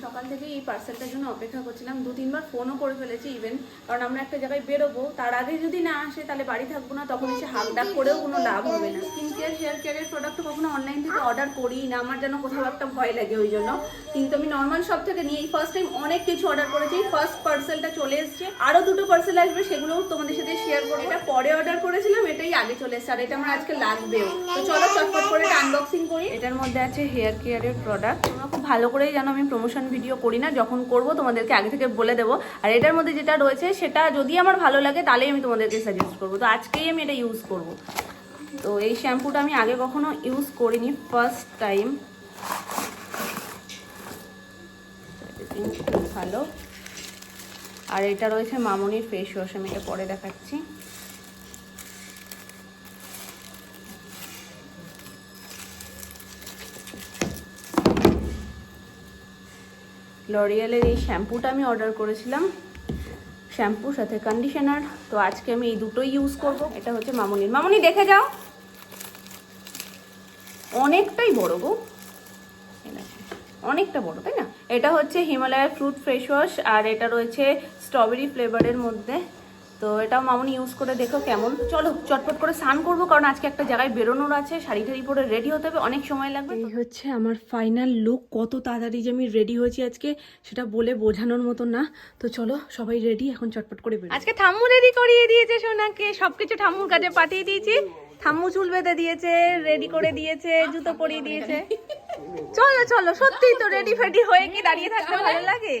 সকাল থেকে এই পার্সেলটার জন্য অপেক্ষা করছিলাম, 2-3 বার ফোনও করে ফেলেছি ইভেন, কারণ আমরা একটা জায়গায় বেরোবো, তার আগে যদি না আসে তাহলে বাড়ি থাকবো না, তখন এসে হাক ডাক করেও কোনো লাভ হবে না। স্কিন কেয়ার হেয়ার কেয়ারের প্রোডাক্ট কখনো অনলাইন থেকে অর্ডার করি না, আমার যেন কোথাও একটা ভয় লাগে ওই জন্য। কিন্তু আমি নর্মাল শপ থেকে নিয়ে এই ফার্স্ট টাইম অনেক কিছু অর্ডার করেছি। ফার্স্ট পার্সেলটা চলে এসছে, আরো 2টো পার্সেল আসবে, সেগুলোও তোমাদের সাথে শেয়ার করবো। এটা পরে অর্ডার করেছিলাম, এটাই আগে চলে এসছে, আর এটা আমার আজকে লাগবেও। তো চলো চটপট করে এটা আনবক্সিং করি। এটার মধ্যে আছে হেয়ার কেয়ারের প্রোডাক্ট। তোমরা খুব ভালো করেই জানো আমি প্রমোশন ভিডিও করি না, যখন করব তোমাদেরকে আগে থেকে বলে দেবো। আর এটার মধ্যে যেটা রয়েছে সেটা যদি আমার ভালো লাগে তাহলেই আমি তোমাদেরকে সাজেস্ট করবো। তো আজকেই আমি এটা ইউজ করব। তো এই শ্যাম্পুটা আমি আগে কখনো ইউজ করিনি, ফার্স্ট টাইম। খুব ভালো। আর এটা রয়েছে মামনির ফেস ওয়াশ, আমি এটা পরে দেখাচ্ছি। লরিয়ালের এই শ্যাম্পুটা আমি অর্ডার করেছিলাম, শ্যাম্পুর সাথে কন্ডিশনার। তো আজকে আমি এই দুটোই ইউজ করব। এটা হচ্ছে মামনির। মামনি দেখে যাও, অনেকটাই বড় গো, অনেকটা বড়, তাই না? এটা হচ্ছে হিমালয়ের ফ্রুট ফেস ওয়াশ, আর এটা রয়েছে স্ট্রবেরি ফ্লেভারের মধ্যে। তো এটাও মামনি ইউজ করে দেখো কেমন। চলো চটপট করে স্নান করবো, কারণ আজকে একটা জায়গায় বেরোনোর আছে, শাড়ি টাড়ি পরে রেডি হতে হবে, অনেক সময় লাগবে। এই হচ্ছে আমার ফাইনাল লুক। কত তাড়াতাড়ি যে আমি রেডি হয়েছি আজকে সেটা বলে বোঝানোর মতো না। তো চলো সবাই রেডি, এখন চটপট করে বেরো। আজকে ঠাম্মু রেডি করিয়ে দিয়েছে সোনাকে, সবকিছু ঠাম্মুর কাছে পাঠিয়ে দিয়েছি। ঠাম্মু চুল বেঁধে দিয়েছে, রেডি করে দিয়েছে, জুতো পরিয়ে দিয়েছে। চলো চলো, সত্যিই তো রেডি ফেডি হয়ে কি দাঁড়িয়ে থাকতে ভালো লাগে?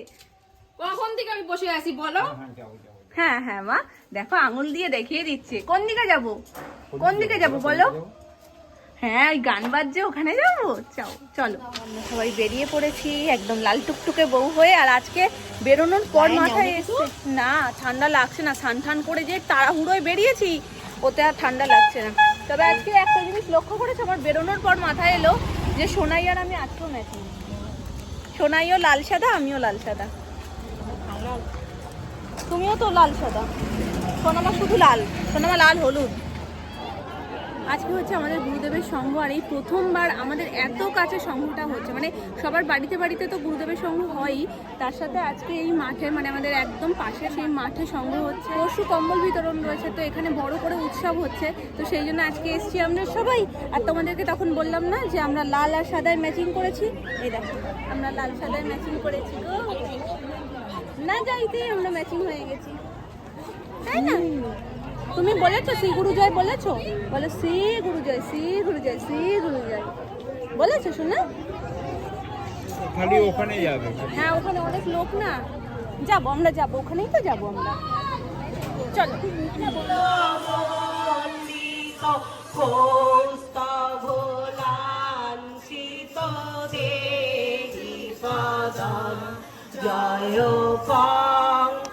কখন থেকে আমি বসে আছি বলো? হ্যাঁ হ্যাঁ মা, দেখো আঙুল দিয়ে দেখিয়ে দিচ্ছে কোন দিকে যাব, কোন দিকে যাব বলো। হ্যাঁ ওই গান বাজছে, ওখানে যাবো। চলো আমরা সবাই বেরিয়ে পড়েছি একদম লাল টুকটুকে বউ হয়ে। আর আজকে বেরোনোর পর মাথায় এসছে না, ঠান্ডা লাগছে না। স্নান করে যে তাড়াহুড়োয় বেরিয়েছি, ওতে আর ঠান্ডা লাগছে না। তবে আজকে একটা জিনিস লক্ষ্য করেছি, আমার বেরোনোর পর মাথায় এলো যে সোনাই আর আমি আজকেও ম্যাচিং। সোনাইও লাল সাদা, আমিও লাল সাদা, তুমিও তো লাল সাদা। সোনামা শুধু লাল, সোনামা লাল হলুদ। আজকে হচ্ছে আমাদের গুরুদেবের সংঘ, আর এই প্রথমবার আমাদের এত কাছে সংঘটা হচ্ছে। মানে সবার বাড়িতে বাড়িতে তো গুরুদেবের সংঘ হয়ই, তার সাথে আজকে এই মাঠে, মানে আমাদের একদম পাশে সেই মাঠে সংঘ হচ্ছে। পরশু কম্বল বিতরণ রয়েছে, তো এখানে বড় করে উৎসব হচ্ছে। তো সেই জন্য আজকে এসছি আমরা সবাই। আর তোমাদেরকে তখন বললাম না যে আমরা লাল আর সাদায় ম্যাচিং করেছি? এই দেখো আমরা লাল সাদায় ম্যাচিং করেছি গো, না যাইতেই আমরা ম্যাচিং হয়ে গেছি, তাই না? তুমি বলেছো শ্রী গুরু জয় বলেছো? বলো শ্রী গুরু জয়, শ্রী গুরু জয়, শ্রী গুরু জয় বলেছো শোনা? খালি ওখানে যাবে? হ্যাঁ ওখানে অনেক লোক না, যাবো আমরা, যাবো ওখানেই তো যাবো আমরা। চলো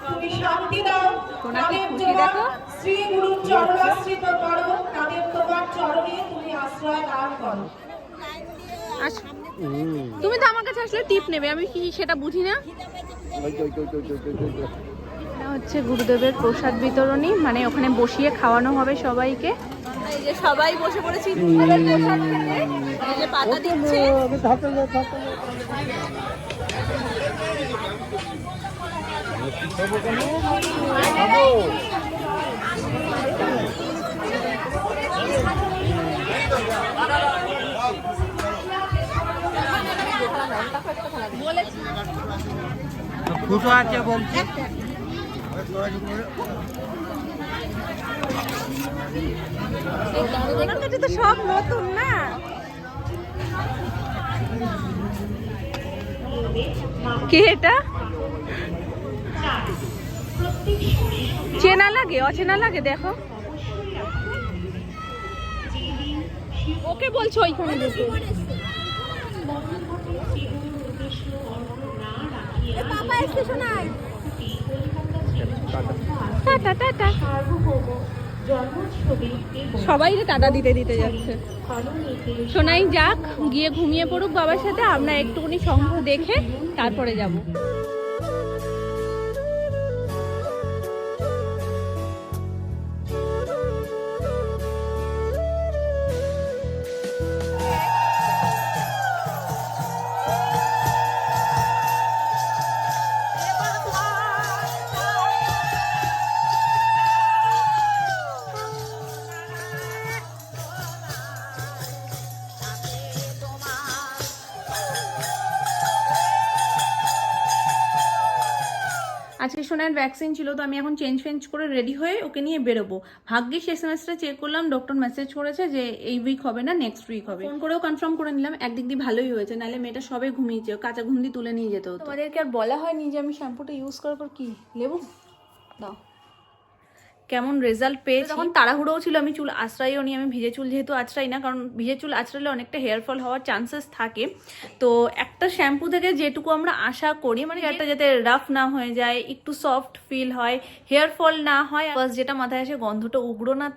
তুমি শান্তি দাও, ওনাকে খুশি দেখো। শ্রী গুরু চরণাশ্রিত করো, তাদের তোমার চরণে তুমি আশ্রয় দান করো। তুমি তো আমার কাছে আসলে টিপ নেবে, আমি কি সেটা বুঝি না। এটা হচ্ছে গুরুদেবের প্রসাদ বিতরণী, মানে ওখানে বসিয়ে খাওয়ানো হবে সবাইকে। এই যে সবাই বসে পড়েছি গুরুদেবের প্রসাদ খেতে, এই যে পাতা দিচ্ছে। ফুটো আছে বলছে। তো সব নতুন না, কে এটা? চেনা লাগে অচেনা লাগে, দেখো ওকে বলছো ওইখানে যেতে। সবাই টাটা দিতে দিতে যাচ্ছে। সোনাই যাক, গিয়ে ঘুমিয়ে পড়ুক বাবার সাথে, আমরা একটুখানি সংঘ দেখে তারপরে যাব। আজকে সোনার ভ্যাকসিন ছিল, তো আমি এখন চেঞ্জ করে রেডি হয়ে ওকে নিয়ে বেরোবো। ভাগ্যিস এসএমএসটা চেক করলাম, ডক্টর মেসেজ করেছে যে এই উইক হবে না, নেক্সট উইক হবে। ফোন করেও কনফার্ম করে নিলাম, একদিক দিয়ে ভালোই হয়েছে, নাহলে মেয়েটা সবে ঘুমিয়েছে, কাঁচা ঘুম দিয়ে তুলে নিয়ে যেত। তোমাদেরকে আর বলা হয়নি যে আমি শ্যাম্পুটা ইউজ করার পর কি লেবু দাও কেমন রেজাল্ট পেয়েছি। তখন তাড়াহুড়োও ছিল, আমি চুল আঁচড়াইও নি, আমি ভিজে চুল যেহেতু আঁচড়াই না, কারণ ভিজে চুল আঁচড়ালে অনেকটা হেয়ার ফল হওয়ার চান্সেস থাকে। তো একটা শ্যাম্পু থেকে যেটুকু আমরা আশা করি, মানে হেয়ারটা যাতে রাফ না হয়ে যায়, একটু সফট ফিল হয়, হেয়ার ফল না হয়, ফার্স্ট যেটা মাথায় আসে গন্ধটা উগ্র না,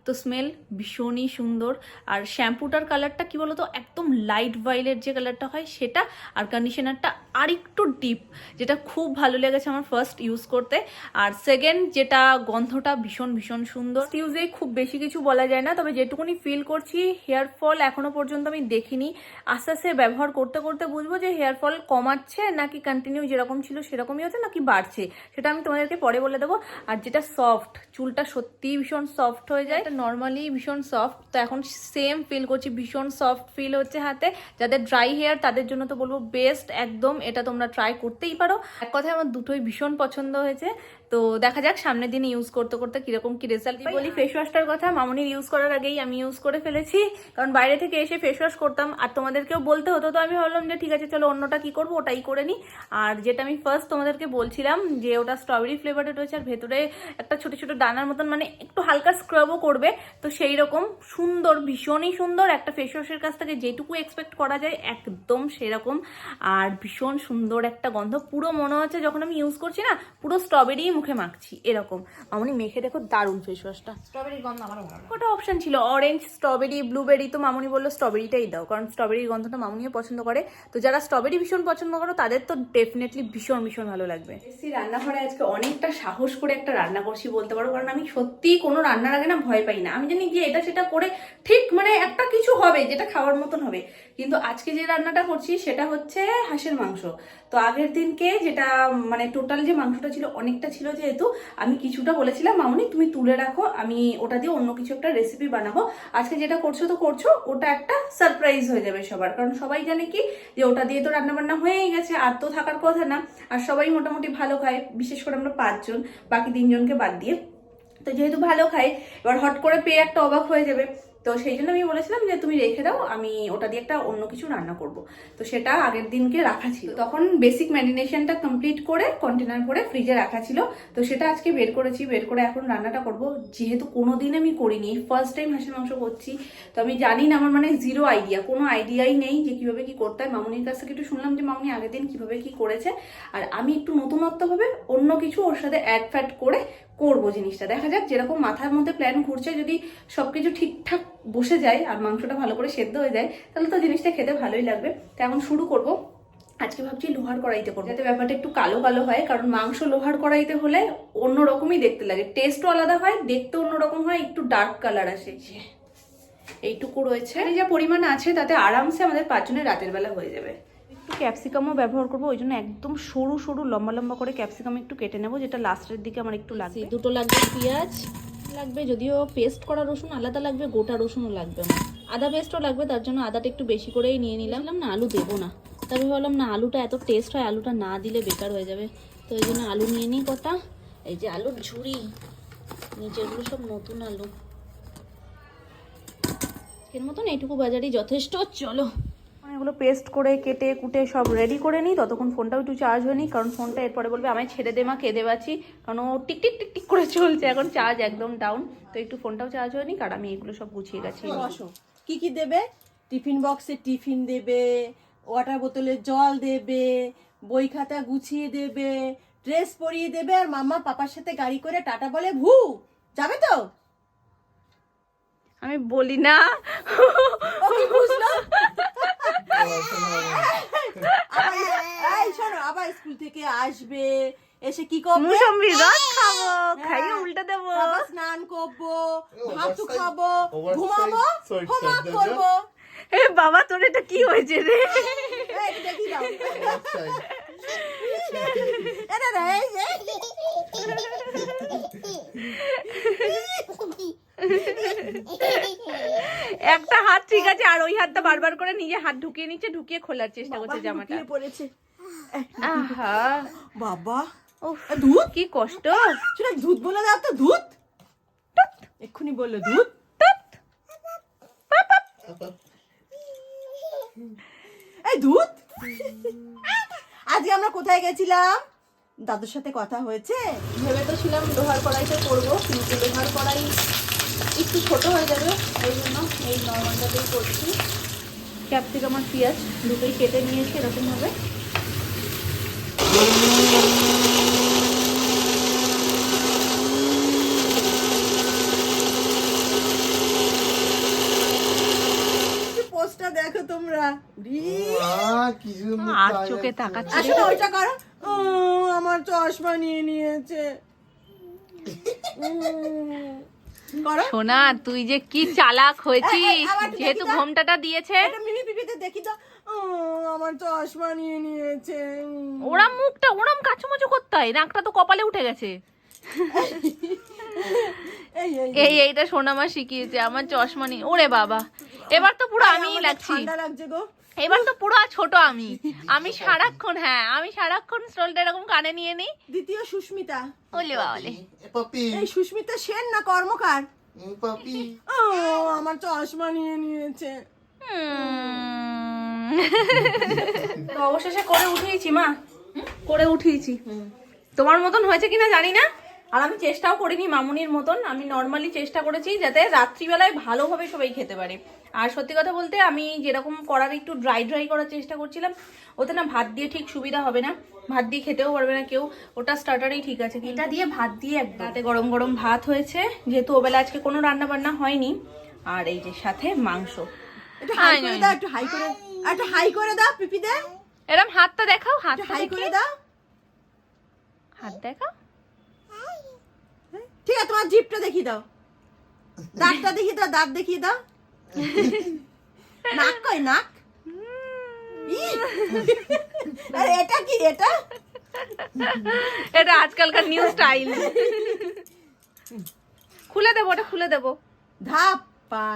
তো স্মেল ভীষণই সুন্দর। আর শ্যাম্পুটার কালারটা কি বলতো, একদম লাইট ভায়োলেট যে কালারটা হয় সেটা, আর কন্ডিশনারটা আর একটু ডিপ, যেটা খুব ভালো লেগেছে আমার ফার্স্ট ইউজ করতে। আর সেকেন্ড যেটা, গন্ধটা ভীষণ ভীষণ সুন্দর। ইউজে খুব বেশি কিছু বলা যায় না, তবে যেটুকুনি ফিল করছি হেয়ার ফল এখনো পর্যন্ত আমি দেখিনি। আস্তে আস্তে ব্যবহার করতে করতে বুঝবো যে হেয়ার ফল কমাচ্ছে নাকি কন্টিনিউ যেরকম ছিল সেরকমই হচ্ছে নাকি বাড়ছে, সেটা আমি তোমাদেরকে পরে বলে দেবো। আর যেটা সফট, চুলটা সত্যিই ভীষণ সফট হয়ে যায়, নর্মালি ভীষণ সফট, তো এখন সেম ফিল করছি, ভীষণ সফট ফিল হচ্ছে হাতে। যাদের ড্রাই হেয়ার তাদের জন্য তো বলবো বেস্ট একদম, এটা তোমরা ট্রাই করতেই পারো। এক কথায় আমার দুটোই ভীষণ পছন্দ হয়েছে। তো দেখা যাক সামনের দিনে ইউজ করতে করতে কিরকম কি রেজাল্ট পাই। বলি ফেস ওয়াশটার কথা, মামনির ইউজ করার আগেই আমি ইউজ করে ফেলেছি, কারণ বাইরে থেকে এসে ফেস ওয়াশ করতাম আর তোমাদেরকেও বলতে হতো, তো আমি ভাবলাম যে ঠিক আছে চলো অন্যটা কি করবো ওটাই করে নিই। আর যেটা আমি ফার্স্ট তোমাদেরকে বলছিলাম যে ওটা স্ট্রবেরি ফ্লেভারের রয়েছে, আর ভেতরে একটা ছোট ছোট দানার মতন, মানে একটু হালকা স্ক্রাবও করবে, তো সেই রকম সুন্দর, ভীষণই সুন্দর। একটা ফেস ওয়াশের কাছ থেকে যেটুকু এক্সপেক্ট করা যায় একদম সেরকম। আর ভীষণ সুন্দর একটা গন্ধ, পুরো মনে হচ্ছে যখন আমি ইউজ করছি না পুরো স্ট্রবেরি মুখে মাখছি এরকম। মামনি মেখে দেখো, দারুণ ফেস ওয়াশটা। স্ট্রবেরির গন্ধ আমার ভালো লাগে। কটা অপশন ছিল, অরেঞ্জ, স্ট্রবেরি, ব্লুবেরি, তো মামনি বললো স্ট্রবেরিটাই দাও, কারণ স্ট্রবেরির গন্ধটা মামনিও পছন্দ করে। তো যারা স্ট্রবেরি ভীষণ পছন্দ করো তাদের তো ডেফিনেটলি ভীষণ ভীষণ ভালো লাগবে। এসি রান্নাঘরে আজকে অনেকটা সাহস করে একটা রান্না করছি বলতে পারো, কারণ আমি সত্যি কোনো রান্নার আগে না ভয় পাই না। আমি জানি যে এটা সেটা করে ঠিক মানে একটা কিছু হবে যেটা খাওয়ার মতন হবে, কিন্তু আজকে যে রান্নাটা করছি সেটা হচ্ছে হাঁসের মাংস। তো আগের দিনকে যেটা মানে টোটাল যে মাংসটা ছিল অনেকটা ছিল, যেহেতু আমি কিছুটা বলেছিলাম মামনি তুমি তুলে রাখো, আমি ওটা দিয়ে অন্য কিছু একটা রেসিপি বানাবো। আজকে যেটা করছো তো করছো, ওটা একটা সারপ্রাইজ হয়ে যাবে সবার, কারণ সবাই জানে কি যে ওটা দিয়ে তো রান্না বান্না হয়েই গেছে, আর তো থাকার কথা না। আর সবাই মোটামুটি ভালো খায়, বিশেষ করে আমরা 5 জন, বাকি 3 জনকে বাদ দিয়ে। তো যেহেতু ভালো খাই, এবার হট করে পেয়ে একটা অবাক হয়ে যাবে, তো সেই জন্য আমি বলেছিলাম যে তুমি রেখে দাও, আমি ওটা দিয়ে একটা অন্য কিছু রান্না করব। তো সেটা আগের দিনকে রাখা ছিল, তখন বেসিক ম্যারিনেশনটা কমপ্লিট করে কন্টেনার করে ফ্রিজে রাখা ছিল। তো সেটা আজকে বের করেছি, বের করে এখন রান্নাটা করব। যেহেতু কোনোদিন আমি করিনি, ফার্স্ট টাইম হাঁসের মাংস করছি, তো আমি জানি না, আমার মানে জিরো আইডিয়া, কোনো আইডিয়াই নেই যে কিভাবে কি করতে হয়। মামুনির কাছ থেকে একটু শুনলাম যে মামুনি আগের দিন কিভাবে কি করেছে, আর আমি একটু নতুনত্বভাবে অন্য কিছু ওর সাথে অ্যাড ফ্যাড করে করবো জিনিসটা। দেখা যাক, যেরকম মাথার মধ্যে প্ল্যান ঘুরছে, যদি সবকিছু ঠিকঠাক বসে যায় আর মাংসটা ভালো করে সেদ্ধ হয়ে যায়, তাহলে তো জিনিসটা খেতে ভালোই লাগবে। তো এখন শুরু করব। আজকে ভাবছি লোহার কড়াইতে করবো, যাতে ব্যাপারটা একটু কালো কালো হয়, কারণ মাংস লোহার কড়াইতে হলে অন্যরকমই দেখতে লাগে, টেস্টও আলাদা হয়, দেখতে অন্যরকম হয়, একটু ডার্ক কালার আসে। এইটুকু রয়েছে, যা পরিমাণ আছে তাতে আরামসে আমাদের 5 জনের রাতের বেলা হয়ে যাবে। একটু ক্যাপসিকামও ব্যবহার করবো, ওই জন্য একদম সরু সরু লম্বা লম্বা করে ক্যাপসিকাম একটু কেটে নেবো, যেটা লাস্টের দিকে আমার একটু লাগবে। দুটো লাগবে পেঁয়াজ লাগবে, যদিও পেস্ট করা রসুন আলাদা লাগবে, গোটা রসুনও লাগবে আমার, আদা পেস্টও লাগবে, তার জন্য আদাটা একটু বেশি করেই নিয়ে নিলাম। না আলু দেবো না, তবে ভাবলাম না আলুটা এত টেস্ট হয়, আলুটা না দিলে বেকার হয়ে যাবে, তো এই জন্য আলু নিয়ে নিই কটা। এই যে আলুর ঝুড়ি, নিচেরগুলো সব নতুন আলু, এর মতন এইটুকু বাজারই যথেষ্ট। চলো এগুলো পেস্ট করে কেটে কুটে সব রেডি করে নিই, ততক্ষণ ফোনটাও একটু চার্জ হয়নি, কারণ ফোনটা এরপরে বলবে আমায় ছেড়ে দে মা, কেঁদে বাঁচি, কারণ ও টিক টিক টিক টিক করে চলছে, এখন চার্জ একদম ডাউন, তো একটু ফোনটাও চার্জ হয়নি, কারণ আমি এগুলো সব গুছিয়ে গেছি। কি কি দেবে? টিফিন বক্সে টিফিন দেবে, ওয়াটার বোতলে জল দেবে, বই খাতা গুছিয়ে দেবে, ড্রেস পরিয়ে দেবে, আর মামা পাপার সাথে গাড়ি করে টাটা বলে ভু যাবে তো। আমি বলি না, ও কি বুঝলো? এই শোনো, আবার স্কুল থেকে আসবে, এসে কি করবে? মুসম্বি রস খাবো, খাইয়ে উল্টে দেবো, আবার স্নান করবো, ভাত খাবো, ঘুমাবো, হোমওয়ার্ক করবো। এ বাবা তোর এটা কি হয়েছে রে? এই দেখি দাও, এটা রে, একটা হাত ঠিক আছে, আর ওই হাতটা বারবার করে নিজে হাত ঢুকিয়ে নিচ্ছে, ঢুকিয়ে খোলার চেষ্টা করছে জামাটা। পড়েছে। আহা বাবা উফ, দুধ কি কষ্ট। সেটা দুধ বলে দাও তো, দুধ এক্ষুনি বললো দুধ। এই দুধ। আজকে আমরা কোথায় গেছিলাম? দাদুর সাথে কথা হয়েছে। ভেবে তো ছিলাম লোহার কড়াইতে করবো, কিন্তু লোহার কড়াই একটু ছোট হয়ে যাবে, ওই জন্য এই নর্মালটাতেই করছি। ক্যাপসিকাম আর পেঁয়াজ দুটোই কেটে নিয়েছি এরকমভাবে। পোস্টটা দেখো তোমরা। কি সুন্দর আর চোখে তাকাচ্ছে। আসলে ওইটা করো। আমার চশমা নিয়ে নিয়েছে। করো। সোনা, তুই যে কি চালাক হয়েছিস, আবার একটু যেহেতু দেখি তো। ঘোমটাটা দিয়েছে। এটা মিনি পিপিতে দেখি তো। আমার চশমা নিয়ে নিয়েছে। ওরা মুখটা ওরম কাচুমাচু করতে হয়, নাকটা তো কপালে উঠে গেছে। এইটা সোনামা শিখিয়েছে, আমার চশমা নেই। ওরে বাবা, এবার তো পুরো আমিই লাগছি। ঠান্ডা লাগছে গো। এবার তো পুরো ছোট আমি সারাক্ষণ, হ্যাঁ আমি সারাক্ষণ স্টোলটা এরকম কানে নিয়ে নিই। দ্বিতীয় সুস্মিতা। ওলে বাবলে, পাপি এই সুস্মিতা সেন না কর্মকার? পাপি আমার চশমা নিয়ে নিয়েছে। তো অবশেষে করে উঠিয়েছি মা, করে উঠিয়েছি। তোমার মতন হয়েছে কিনা জানি না, আর আমি চেষ্টাও করিনি মামুনির মতন। আমি নর্মালি চেষ্টা করেছি যাতে রাত্রিবেলায় ভালোভাবে সবাই খেতে পারে। আর সত্যি কথা বলতে আমি যেরকম করার একটু ড্রাই করার চেষ্টা করছিলাম, ওতে না ভাত দিয়ে ঠিক সুবিধা হবে না, ভাত দিয়ে খেতেও পারবে না কেউ। ওটা স্টার্টারেই ঠিক আছে, এটা দিয়ে ভাত দিয়ে একদম। রাতে গরম গরম ভাত হয়েছে, যেহেতু ওবেলা আজকে কোনো রান্না বান্না হয়নি। আর এই যে সাথে মাংস। একটু হাই করে দাও, একটু হাই করে, একটু হাই করে দাও পিপি দে। এরম হাতটা দেখাও, হাত একটু হাই করে দাও। হাত দেখাও। ঠিক আছে, তোমার জিভটা দেখিয়ে দাও, দাঁতটা দেখিয়ে দাও, দাঁত দেখিয়ে দাও। নাক কই, নাক? আরে এটা কি? এটা এটা আজকালকার নিউ স্টাইল। খুলে দেবো, ওটা খুলে দেবো। ধাপ্পা।